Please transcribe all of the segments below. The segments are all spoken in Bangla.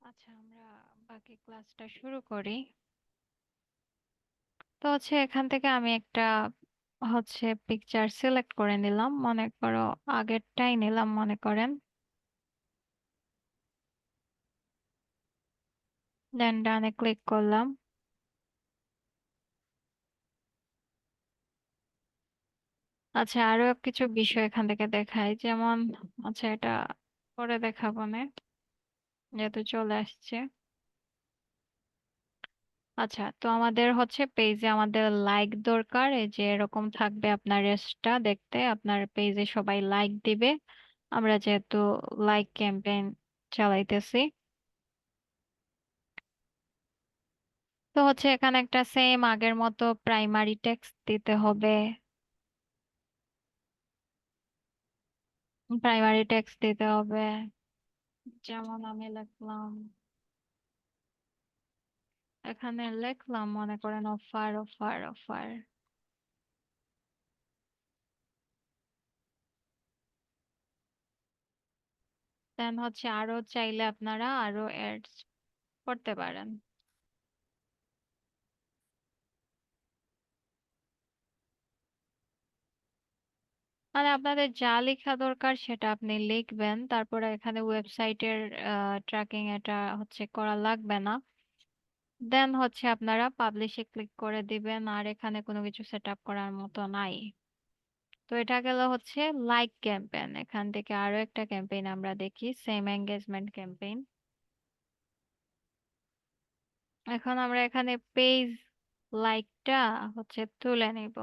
আচ্ছা, আমরা বাকি ক্লাসটা শুরু করি। তো এখান থেকে আমি একটা পিকচার সিলেক্ট করে নিলাম, মনে করো আগেরটাই নিলাম মনে করেন। দেন ডানে ক্লিক করলাম। আচ্ছা, আরো কিছু বিষয় এখান থেকে দেখাই, যেমন এটা পরে দেখাবো না, যেহেতু চলে আসছে। আচ্ছা, তো আমাদের পেজে আমাদের লাইক দরকার, এই যে এরকম থাকবে আপনার রেস্টটা দেখতে, আপনার পেজে সবাই লাইক দিবে। আমরা যেহেতু লাইক ক্যাম্পেইন চালাইতেছি, তো এখানে একটা সেম আগের মতো প্রাইমারি টেক্সট দিতে হবে। প্রাইমারি টেক্সট দিতে হবে, যেমন আমি লিখলাম, এখানে লিখলাম মনে করেন অফার অফার অফার। দেন আরো চাইলে আপনারা আরো অ্যাড করতে পারেন। মানে আপনাদের যা লেখা দরকার সেটা আপনি লিখবেন, তারপরে এখানে ওয়েবসাইটের ট্র্যাকিং এটা করা লাগবে না। দেন আপনারা পাবলিশে ক্লিক করে দিবেন, আর এখানে কোনো কিছু সেট আপ করার মতো নাই। তো এটা গেল লাইক ক্যাম্পেইন। এখান থেকে আরো একটা ক্যাম্পেইন আমরা দেখি, সেম এঙ্গেজমেন্ট ক্যাম্পেইন। এখন আমরা এখানে পেজ লাইকটা তুলে নিব।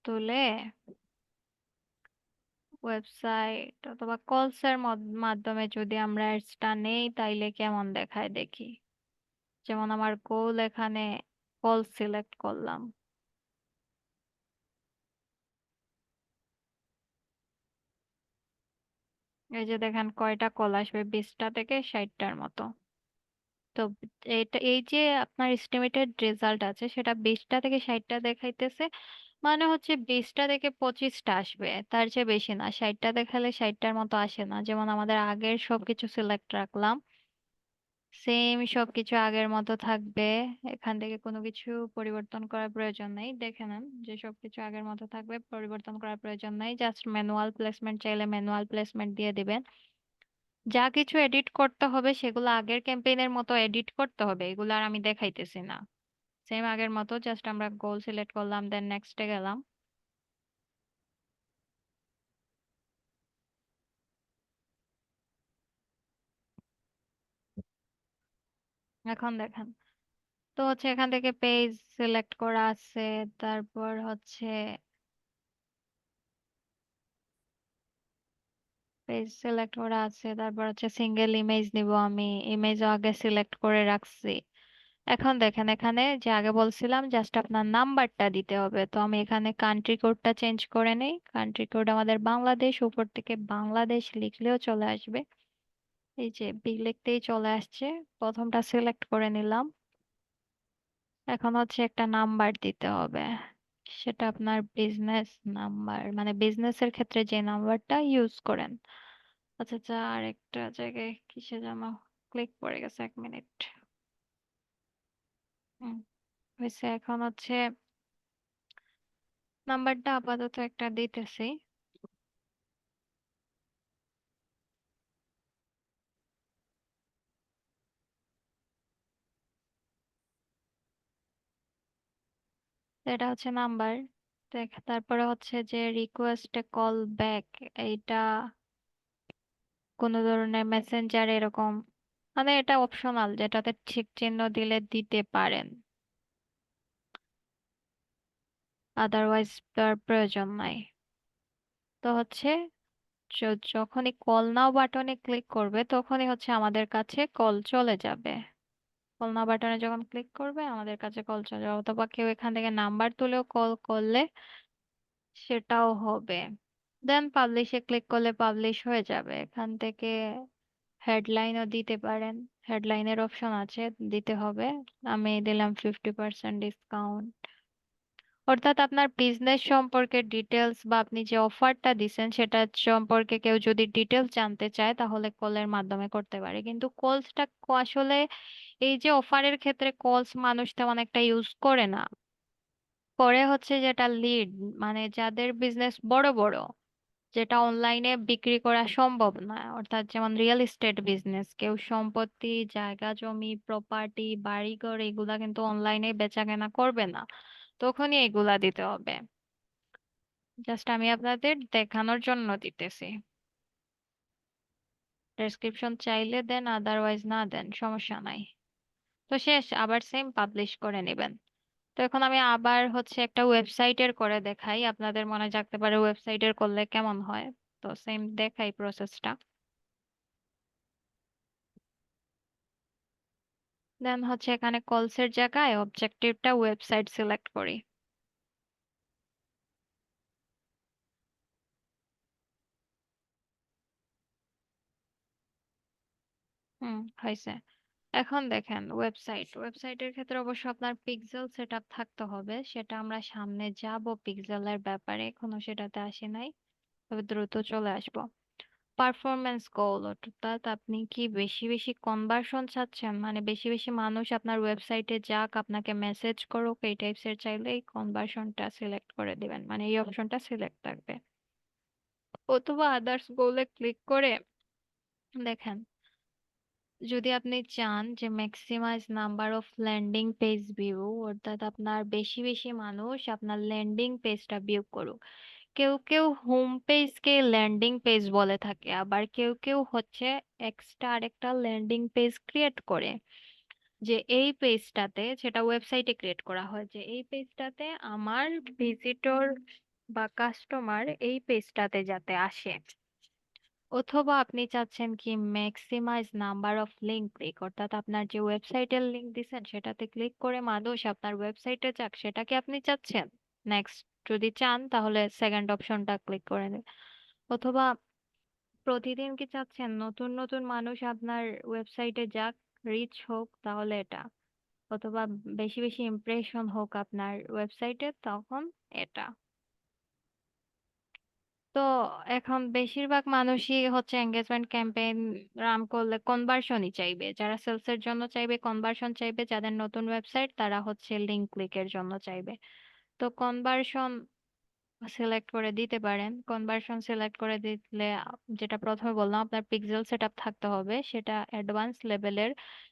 তুলে ওয়েবসাইট অথবা কলসের মাধ্যমে যদি আমরা অ্যাডসটা নেই তাইলে কেমন দেখায় দেখি। যেমন আমার গোল, এখানে কল সিলেক্ট করলাম। এই যে দেখেন কয়টা কল আসবে, 20টা থেকে 60টার মতো। তো এই যে আপনার এস্টিমেটেড রেজাল্ট আছে সেটা 20টা থেকে 60টা দেখাইতেছে, মানে 20টা থেকে 25টা আসবে, তার চেয়ে বেশি না। 60টা দেখালে 60টার মতো আসে না। যেমন আমাদের আগের সবকিছু সিলেক্ট রাখলাম, সেম সবকিছু আগের মতো থাকবে। এখান থেকে কোনো কিছু পরিবর্তন করার প্রয়োজন নেই, দেখে নেন যে সবকিছু আগের মতো থাকবে, পরিবর্তন করার প্রয়োজন নেই। জাস্ট ম্যানুয়াল প্লেসমেন্ট চাইলে ম্যানুয়াল প্লেসমেন্ট দিয়ে দিবেন। যা কিছু এডিট করতে হবে সেগুলো আগের ক্যাম্পেইনের মতো এডিট করতে হবে, এগুলো আর আমি দেখাইতেছি না। সেম আগের মতো, জাস্ট আমরা গোল সিলেক্ট করলাম, দেন নেক্সটে গেলাম। এখন দেখেন, তো এখান থেকে পেজ সিলেক্ট করা আছে, তারপর পেজ সিলেক্ট করা আছে, তারপর সিঙ্গেল ইমেজ নিব আমি, ইমেজও আগে সিলেক্ট করে রাখছি। এখন দেখেন, এখানে যে আগে বলছিলাম জাস্ট আপনার নাম্বারটা দিতে হবে, তো আমি এখানে কান্ট্রি কোডটা চেঞ্জ করে নেই। কান্ট্রি কোড আমাদের বাংলাদেশ, উপর থেকে বাংলাদেশ লিখলেও চলে আসবে। এই যে বি লিখতেই চলে আসছে। প্রথমটা সিলেক্ট করে নিলাম। এখন একটা নাম্বার দিতে হবে, সেটা আপনার বিজনেস নাম্বার, মানে বিজনেসের ক্ষেত্রে যে নাম্বারটা ইউজ করেন। আচ্ছা আচ্ছা, আর একটা জায়গায় কিসে যেন ক্লিক পড়ে গেছে, 1 মিনিট। হুম, হয়েছে। এখন নাম্বারটা আপাতত একটা দিতেছি। এটা নাম্বার। তারপরে যে রিকোয়েস্ট কল ব্যাক, এইটা কোনো ধরনের মেসেঞ্জার এরকম, মানে এটা অপশনাল, যেটাতে ঠিক চিহ্ন দিলে দিতে পারেন, আদারওয়াইজ তার প্রয়োজন নাই। তো যখনই কল নাও বাটনে ক্লিক করবে তখনই আমাদের কাছে কল চলে যাবে। কল নাও বাটনে যখন ক্লিক করবে আমাদের কাছে কল চলে যাবে, অথবা কেউ এখান থেকে নাম্বার তুলেও কল করলে সেটাও হবে। দেন পাবলিশে ক্লিক করলে পাবলিশ হয়ে যাবে। এখান থেকে হেডলাইনও দিতে পারেন, হেডলাইনের অপশন আছে, দিতে হবে। আমি দিলাম 50% ডিসকাউন্ট। অর্থাৎ আপনার বিজনেস সম্পর্কে ডিটেলস বা আপনি যে অফারটা দিছেন সেটা সম্পর্কে কেউ যদি ডিটেলস জানতে চায় তাহলে কলের মাধ্যমে করতে পারে, কিন্তু কলসটা আসলে এই যে অফারের ক্ষেত্রে কলস মানুষ তেমন একটা ইউজ করে না। করে হচ্ছে যেটা লিড, মানে যাদের বিজনেস বড় বড়, যেটা অনলাইনে বিক্রি করা সম্ভব না, অর্থাৎ যেমন রিয়েল এস্টেট বিজনেস, কেউ সম্পত্তি, জায়গা জমি, প্রপার্টি, বাড়িঘর এগুলা কিন্তু অনলাইনে বেচা কেনা করবে না, তখনই এগুলা দিতে হবে। জাস্ট আমি আপনাদের দেখানোর জন্য দিতেছি। ডেসক্রিপশন চাইলে দেন, আদারওয়াইজ না দেন, সমস্যা নাই। তো শেষ, আবার সেম পাবলিশ করে নেবেন। তো এখন আমি আবার হচ্ছে একটা ওয়েবসাইটের করে দেখাই, আপনাদের মনে জাগতে পারে ওয়েবসাইটের করলে কেমন হয়। তো সেম দেখাই প্রসেসটা। দেন হচ্ছে এখানে কলসের জায়গায় অবজেক্টিভটা ওয়েবসাইট সিলেক্ট করি। হয়েছে। এখন দেখেন ওয়েবসাইটের ক্ষেত্রে অবশ্য আপনার পিক্সেল সেটআপ থাকতে হবে, সেটা আমরা সামনে যাব পিক্সেলের ব্যাপারে, এখনো সেটাতে আসি নাই, তবে দ্রুত চলে আসবো। পারফরমেন্স গোল, অর্থাৎ আপনি কি বেশি বেশি কনভার্সন চাচ্ছেন, মানে বেশি বেশি মানুষ আপনার ওয়েবসাইটে যাক, আপনাকে মেসেজ করুক, এই টাইপসের চাইলে এই কনভার্সনটা সিলেক্ট করে দিবেন, মানে এই অপশনটা সিলেক্ট থাকবে। অথবা আদার্স গোলে ক্লিক করে দেখেন, যদি আপনি চান যে maximise number of landing page view, অর্থাৎ আপনার বেশি বেশি মানুষ আপনার ল্যান্ডিং পেজটা ভিউ করুক। কেউ কেউ হোম পেজকে ল্যান্ডিং পেজ বলে থাকে, আবার কেউ কেউ হচ্ছে এক্সট্রা আরেকটা ল্যান্ডিং পেজ ক্রিয়েট করে, যে এই পেজটাতে, সেটা ওয়েবসাইটে ক্রিয়েট করা হয়, যে এই পেজটাতে আমার ভিজিটর বা কাস্টমার এই পেজটাতে যাতে আসে। অথবা আপনি চাচ্ছেন কি maximise number of link click, অর্থাৎ আপনার যে ওয়েবসাইটের লিঙ্ক দিছেন সেটাতে ক্লিক করে মানুষ আপনার ওয়েবসাইটে যাক, সেটা কি আপনি চাচ্ছেন? নেক্সট যদি চান তাহলে সেকেন্ড অপশনটা ক্লিক করে দিন। অথবা প্রতিদিন কি চাচ্ছেন নতুন নতুন মানুষ আপনার ওয়েবসাইটে যাক, রিচ হোক, তাহলে এটা। অথবা বেশি বেশি ইমপ্রেশন হোক আপনার ওয়েবসাইটে, তখন এটা। তো এখন বেশিরভাগ মানুষই হচ্ছে এঙ্গেজমেন্ট ক্যাম্পেইন রান করলে কনভার্সনই চাইবে, যারা সেলস এর জন্য চাইবে কনভার্সন চাইবে, যাদের নতুন ওয়েবসাইট তারা হচ্ছে লিংক ক্লিকের জন্য চাইবে। তো কনভার্সন সিলেক্ট করে দিতে পারেন। কনভার্সন সিলেক্ট করে দিলে যেটা প্রথমে বললাম আপনার পিক্সেল সেটআপ থাকতে হবে, সেটা অ্যাডভান্স লেভেলের,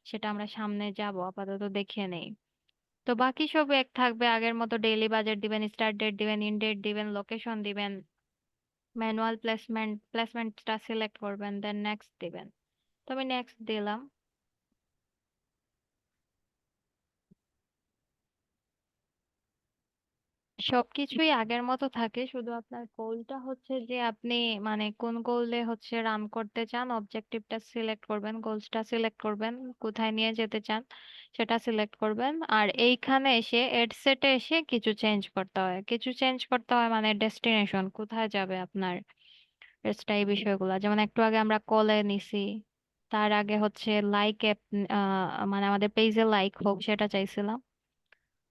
সেটা আমরা সামনে যাব, আপাতত দেখিয়ে নেই। তো বাকি সব এক থাকবে আগের মতো, ডেইলি বাজেট দিবেন, স্টার্ট ডেট দিবেন, ইন ডেট দিবেন, লোকেশন দিবেন, ম্যানুয়াল প্লেসমেন্টটা সিলেক্ট করবেন, দেন নেক্সট দিবেন। তো আমি নেক্সট দিলাম। সবকিছুই আগের মতো থাকে, শুধু আপনার গোলটা হচ্ছে যে আপনি মানে কোন গোলে হচ্ছে রান করতে চান, অবজেক্টিভটা সিলেক্ট করবেন, গোলসটা সিলেক্ট করবেন, কোথায় নিয়ে যেতে চান সেটা সিলেক্ট করবেন। আর এইখানে এসে এড সেটে এসে কিছু চেঞ্জ করতে হয়, কিছু চেঞ্জ করতে হয় মানে ডেস্টিনেশন কোথায় যাবে আপনার এই বিষয়গুলো, যেমন একটু আগে আমরা কলে নিছি, তার আগে হচ্ছে লাইক অ্যাপ, মানে আমাদের পেজে লাইক হোক সেটা চাইছিলাম।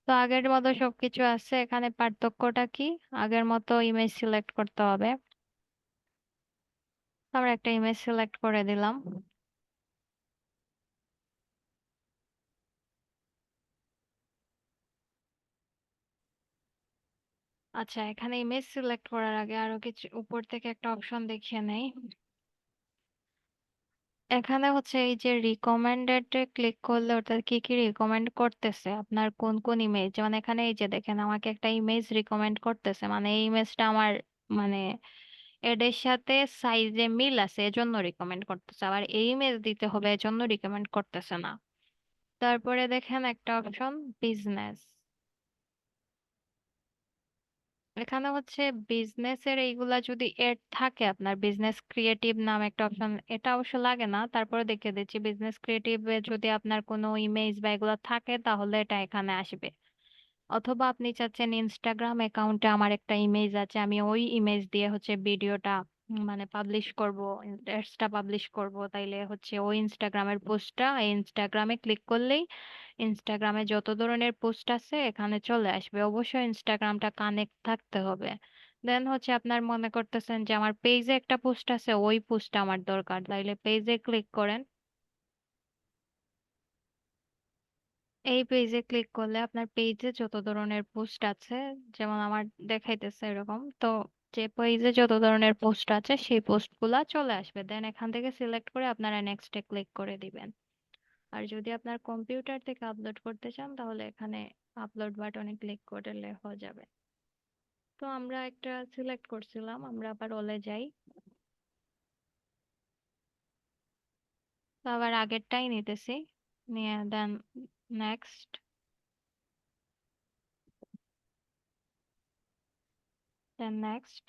তো আগের মতো সবকিছু আছে, এখানে পার্থক্যটা কি, আগের মতো ইমেজ সিলেক্ট করতে হবে। আমরা একটা ইমেজ সিলেক্ট করে দিলাম। আচ্ছা, এখানে ইমেজ সিলেক্ট করার আগে আরো কিছু উপর থেকে একটা অপশন দেখিয়ে নেই। এখানে হচ্ছে এই যে রিকমেন্ডেড ক্লিক করলে অর্থাৎ কি কি রিকমেন্ড করতেছে, আপনার কোন কোন ইমেজ, যেমন এখানে এই যে দেখেন আমাকে একটা ইমেজ রিকমেন্ড করতেছে, মানে এই ইমেজটা আমার মানে এদের সাথে সাইজে মিল আছে এজন্য রিকমেন্ড করতেছে, আবার এই ইমেজ দিতে হবে এজন্য রিকমেন্ড করতেছে না। তারপরে দেখেন একটা অপশন বিজনেস, এখানে হচ্ছে বিজনেসের এইগুলা যদি এড থাকে, আপনার বিজনেস ক্রিয়েটিভ নাম একটা অপশন, এটা অবশ্য লাগে না, তারপরে দেখে দিচ্ছি বিজনেস ক্রিয়েটিভ যদি আপনার কোনো ইমেজ বা এগুলো থাকে তাহলে এটা এখানে আসবে। অথবা আপনি চাচ্ছেন ইনস্টাগ্রাম অ্যাকাউন্টে আমার একটা ইমেজ আছে, আমি ওই ইমেজ দিয়ে হচ্ছে ভিডিওটা মানে পাবলিশ করব, অ্যাডসটা পাবলিশ করব, তাইলে হচ্ছে ওই ইনস্টাগ্রামের পোস্টটা এই ইনস্টাগ্রামে ক্লিক করলেই ইনস্টাগ্রামে যত ধরনের পোস্ট আছে এখানে চলে আসবে। অবশ্যই ইনস্টাগ্রামটা কানেক্ট থাকতে হবে। দেন হচ্ছে আপনার মনে করতেছেন যে আমার পেজে একটা পোস্ট আছে, ওই পোস্টটা আমার দরকার, তাইলে পেজে ক্লিক করেন। এই পেজে ক্লিক করলে আপনার পেজে যত ধরনের পোস্ট আছে, যেমন আমার দেখাইতেছে এরকম, তো যে পেজে যত ধরনের পোস্ট আছে সেই পোস্টগুলা চলে আসবে। দেন এখান থেকে সিলেক্ট করে আপনারা নেক্সটে ক্লিক করে দিবেন। আর যদি আপনার কম্পিউটার থেকে আপলোড করতে চান তাহলে এখানে আপলোড বাটনে ক্লিক করলে হয়ে যাবে। তো আমরা একটা সিলেক্ট করছিলাম, আমরা আবার রলে যাই। তো আবার আগেরটাই নিতেছি, নিয়ে দেন নেক্সট, দেন নেক্সট।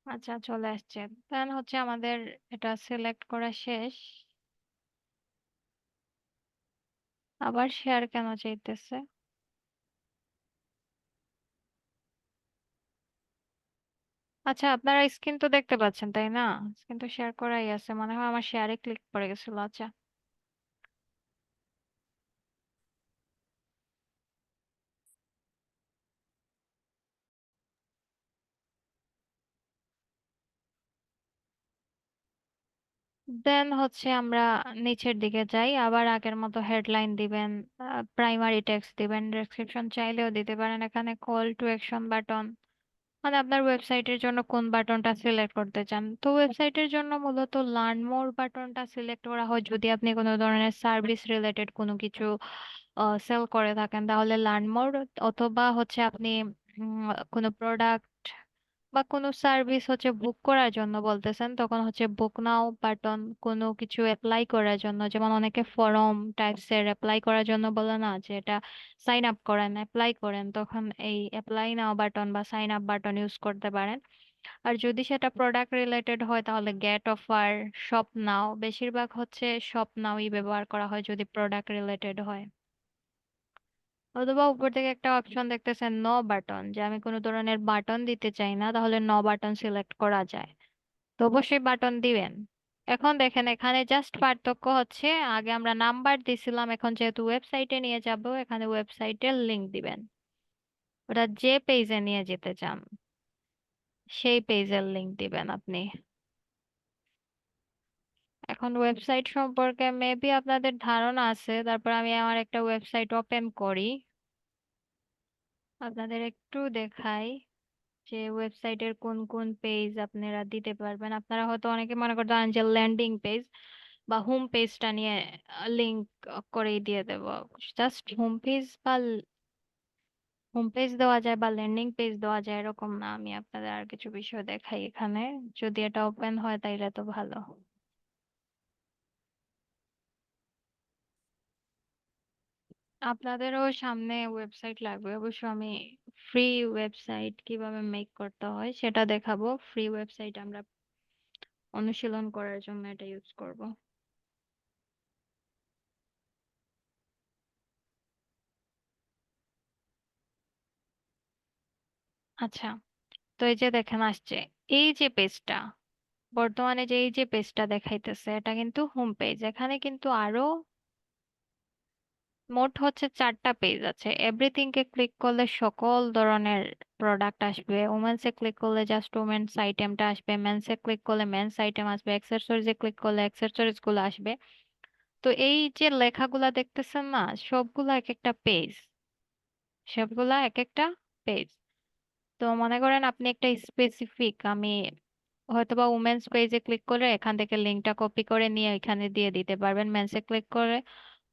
আচ্ছা, চলে আসছে। দেন হচ্ছে আমাদের এটা সিলেক্ট করা শেষ। আবার শেয়ার কেন চাইতেছে? আচ্ছা, আপনারা স্ক্রিন তো দেখতে পাচ্ছেন তাই না? স্ক্রিন তো শেয়ার করাই আছে, মনে হয় আমার শেয়ারে ক্লিক করে গেছিল। আচ্ছা, দেন হচ্ছে আমরা নিচের দিকে যাই, আবার আগের মতো হেডলাইন দিবেন, প্রাইমারি টেক্সট দিবেন, ডেসক্রিপশন চাইলেও দিতে পারেন, এখানে কল টু অ্যাকশন বাটন, মানে আপনার ওয়েবসাইটের জন্য কোন বাটনটা সিলেক্ট করতে চান। তো ওয়েবসাইটের জন্য মূলত লার্ন মোর বাটনটা সিলেক্ট করা হয় যদি আপনি কোনো ধরনের সার্ভিস রিলেটেড কোনো কিছু সেল করে থাকেন, তাহলে লার্ন মোর। অথবা হচ্ছে আপনি কোনো প্রোডাক্ট বা কোনো সার্ভিস হচ্ছে বুক করার জন্য বলতেছেন, তখন হচ্ছে বুক নাও বাটন। কোনো কিছু অ্যাপ্লাই করার জন্য, যেমন অনেকে ফর্ম টাইপস এর অ্যাপ্লাই করার জন্য বলে না, যে এটা সাইন আপ করেন, অ্যাপ্লাই করেন, তখন এই অ্যাপ্লাই নাও বাটন বা সাইন আপ বাটন ইউজ করতে পারেন। আর যদি সেটা প্রোডাক্ট রিলেটেড হয় তাহলে গেট অফার, শপ নাও, বেশিরভাগ হচ্ছে শপ নাওই ব্যবহার করা হয় যদি প্রোডাক্ট রিলেটেড হয়। অথবা উপর থেকে একটা অপশন দেখতেছেন নো বাটন, যে আমি কোনো ধরনের বাটন দিতে চাই না, তাহলে নো বাটন সিলেক্ট করা যায়। তো অবশ্যই বাটন দিবেন। এখন দেখেন এখানে জাস্ট পার্থক্য হচ্ছে, আগে আমরা নাম্বার দিছিলাম, এখন যেহেতু ওয়েবসাইটে নিয়ে যাব এখানে ওয়েবসাইটের লিংক দিবেন। ওটা যে পেজে নিয়ে যেতে চান সেই পেজের লিংক দিবেন আপনি। এখন ওয়েবসাইট সম্পর্কে মেবি আপনাদের ধারণা আছে, তারপর আমি আমার একটা ওয়েবসাইট ওপেন করি, আপনাদের একটু দেখাই যে ওয়েবসাইটের কোন কোন পেজ আপনারা দিতে পারবেন। আপনারা হয়তো অনেকে মনে করতেন যে ল্যান্ডিং পেজ বা হোম পেজটা নিয়ে লিংক করেই দিয়ে দেব। জাস্ট হোম পেজ দেওয়া যায় বা ল্যান্ডিং পেজ দেওয়া যায় এরকম না। আমি আপনাদের আর কিছু বিষয় দেখাই এখানে, যদি এটা ওপেন হয় তাইলে তো ভালো। আপনাদেরও সামনে ওয়েবসাইট লাগবে অবশ্য, আমি ফ্রি ওয়েবসাইট কিভাবে মেক করতে হয় সেটা দেখাবো। ফ্রি ওয়েবসাইট আমরা অনুশীলন করার জন্য এটা ইউজ করব। আচ্ছা, তো এই যে দেখেন আসছে, এই যে পেজটা, বর্তমানে যে এই যে পেজটা দেখাইতেছে এটা কিন্তু হোম পেজ। এখানে কিন্তু আরো মোট হচ্ছে 4টা পেজ আছে। এভরিথিং কে ক্লিক করলে সকল ধরনের প্রোডাক্ট আসবে, ওমেন্স এ ক্লিক করলে জাস্ট ওমেন্স আইটেমটা আসবে, মেন্স এ ক্লিক করলে মেন্স আইটেম আসবে, অ্যাক্সেসরিজ এ ক্লিক করলে অ্যাক্সেসরিজ গুলো আসবে। তো এই যে লেখাগুলা দেখতেছেন না, সবগুলা এক একটা পেজ, সবগুলা এক একটা পেজ। তো মনে করেন আপনি একটা স্পেসিফিক, আমি হয়তোবা উমেন্স পেজে ক্লিক করে এখান থেকে লিঙ্কটা কপি করে নিয়ে এখানে দিয়ে দিতে পারবেন মেন্সে ক্লিক করে।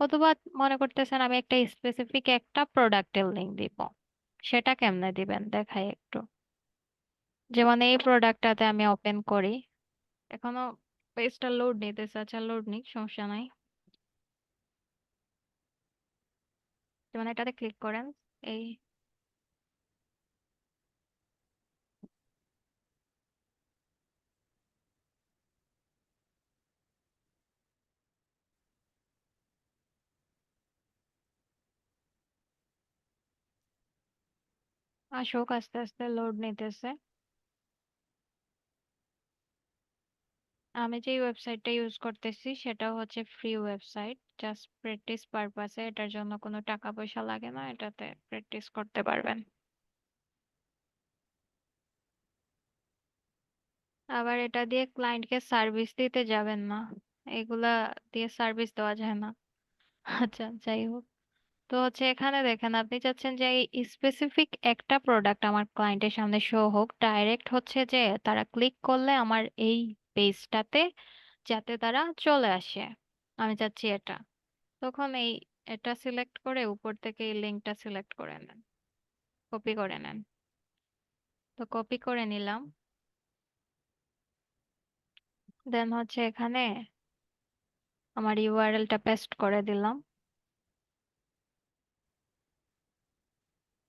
অথবা মনে করতেছেন আমি একটা স্পেসিফিক একটা প্রোডাক্টের লিঙ্ক দিব, সেটা কেমনে দিবেন দেখাই একটু। যেমন এই প্রোডাক্টটাতে আমি ওপেন করি, এখনো পেজটা লোড নিতেছে। আচ্ছা, লোড নিক, সমস্যা নাই। যেমন এটাতে ক্লিক করেন, এই আসুক, আস্তে আস্তে লোড নিতেছে। আমি যে ওয়েবসাইটটা ইউজ করতেছি সেটা হচ্ছে ফ্রি ওয়েবসাইট, জাস্ট প্র্যাকটিস পারপাসে। এটার জন্য কোনো টাকা পয়সা লাগে না, এটাতে প্র্যাকটিস করতে পারবেন। আবার এটা দিয়ে ক্লায়েন্টকে সার্ভিস দিতে যাবেন না, এগুলা দিয়ে সার্ভিস দেওয়া যায় না। আচ্ছা, যাই হোক। তো হচ্ছে এখানে দেখেন, আপনি চাচ্ছেন যে এই স্পেসিফিক একটা প্রোডাক্ট আমার ক্লায়েন্টের সামনে শো হোক, ডাইরেক্ট হচ্ছে যে তারা ক্লিক করলে আমার এই পেজটাতে যাতে তারা চলে আসে, আমি চাচ্ছি এটা। তখন এটা সিলেক্ট করে উপর থেকে এই লিঙ্কটা সিলেক্ট করে নেন, কপি করে নেন। তো কপি করে নিলাম, দেন হচ্ছে এখানে আমার ইউআরএলটা পেস্ট করে দিলাম,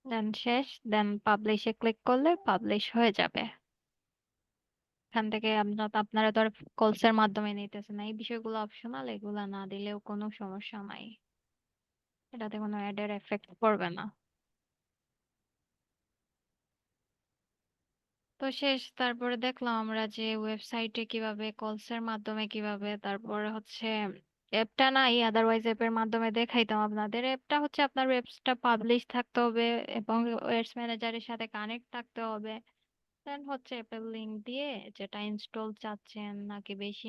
দেন শেষ। দেন পাবলিশে ক্লিক করলে পাবলিশ হয়ে যাবে। এখান থেকে আপনারা তো আর কলসের মাধ্যমে নিতেছেন না, এই বিষয়গুলো অপশনাল, এগুলা না দিলেও কোনো সমস্যা নাই, এটাতে কোনো অ্যাডের এফেক্ট পড়বে না। তো শেষ, তারপরে দেখলাম আমরা যে ওয়েবসাইটে কিভাবে, কলসের মাধ্যমে কিভাবে, তারপরে হচ্ছে অ্যাপটা নাই, আদারওয়াইজ অ্যাপের মাধ্যমে দেখাইতাম আপনাদের। অ্যাপটা হচ্ছে আপনার ওয়েবসাইটটা পাবলিশ থাকতে হবে এবং ওয়েবস ম্যানেজারের সাথে কানেক্ট থাকতে হবে। দেন হচ্ছে অ্যাপের লিংক দিয়ে যেটা ইনস্টল চাচ্ছেন, নাকি বেশি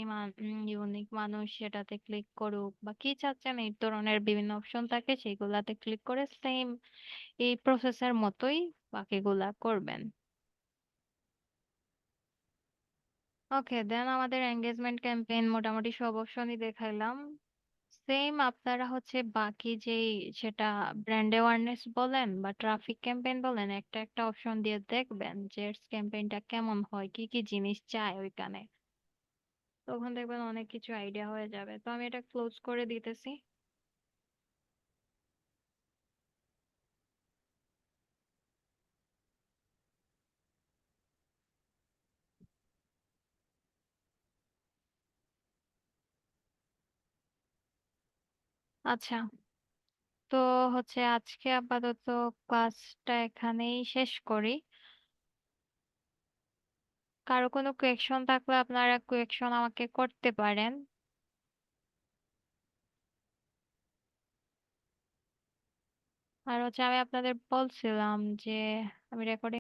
ইউনিক মানুষ সেটাতে ক্লিক করুক, বা কি চাচ্ছেন, এই ধরনের বিভিন্ন অপশন থাকে, সেইগুলাতে ক্লিক করে সেম এই প্রসেসের মতোই বাকিগুলা করবেন। ওকে, দেন আমাদের এঙ্গেজমেন্ট ক্যাম্পেইন মোটামুটি সব অপশনই দেখাইলাম। সেম আপনারা হচ্ছে বাকি যেই, সেটা ব্র্যান্ড অ্যাওয়ারনেস বলেন বা ট্রাফিক ক্যাম্পেইন বলেন, একটা একটা অপশন দিয়ে দেখবেন যে ক্যাম্পেইনটা কেমন হয়, কি কি জিনিস চায় ওইখানে। তখন দেখবেন অনেক কিছু আইডিয়া হয়ে যাবে। তো আমি এটা ক্লোজ করে দিতেছি। আচ্ছা, তো হচ্ছে আজকে আপাতত ক্লাসটা এখানেই শেষ করি। কারো কোনো কোয়েকশন থাকলে আপনারা কোয়েকশন আমাকে করতে পারেন। আর হচ্ছে আমি আপনাদের বলছিলাম যে আমি রেকর্ডিং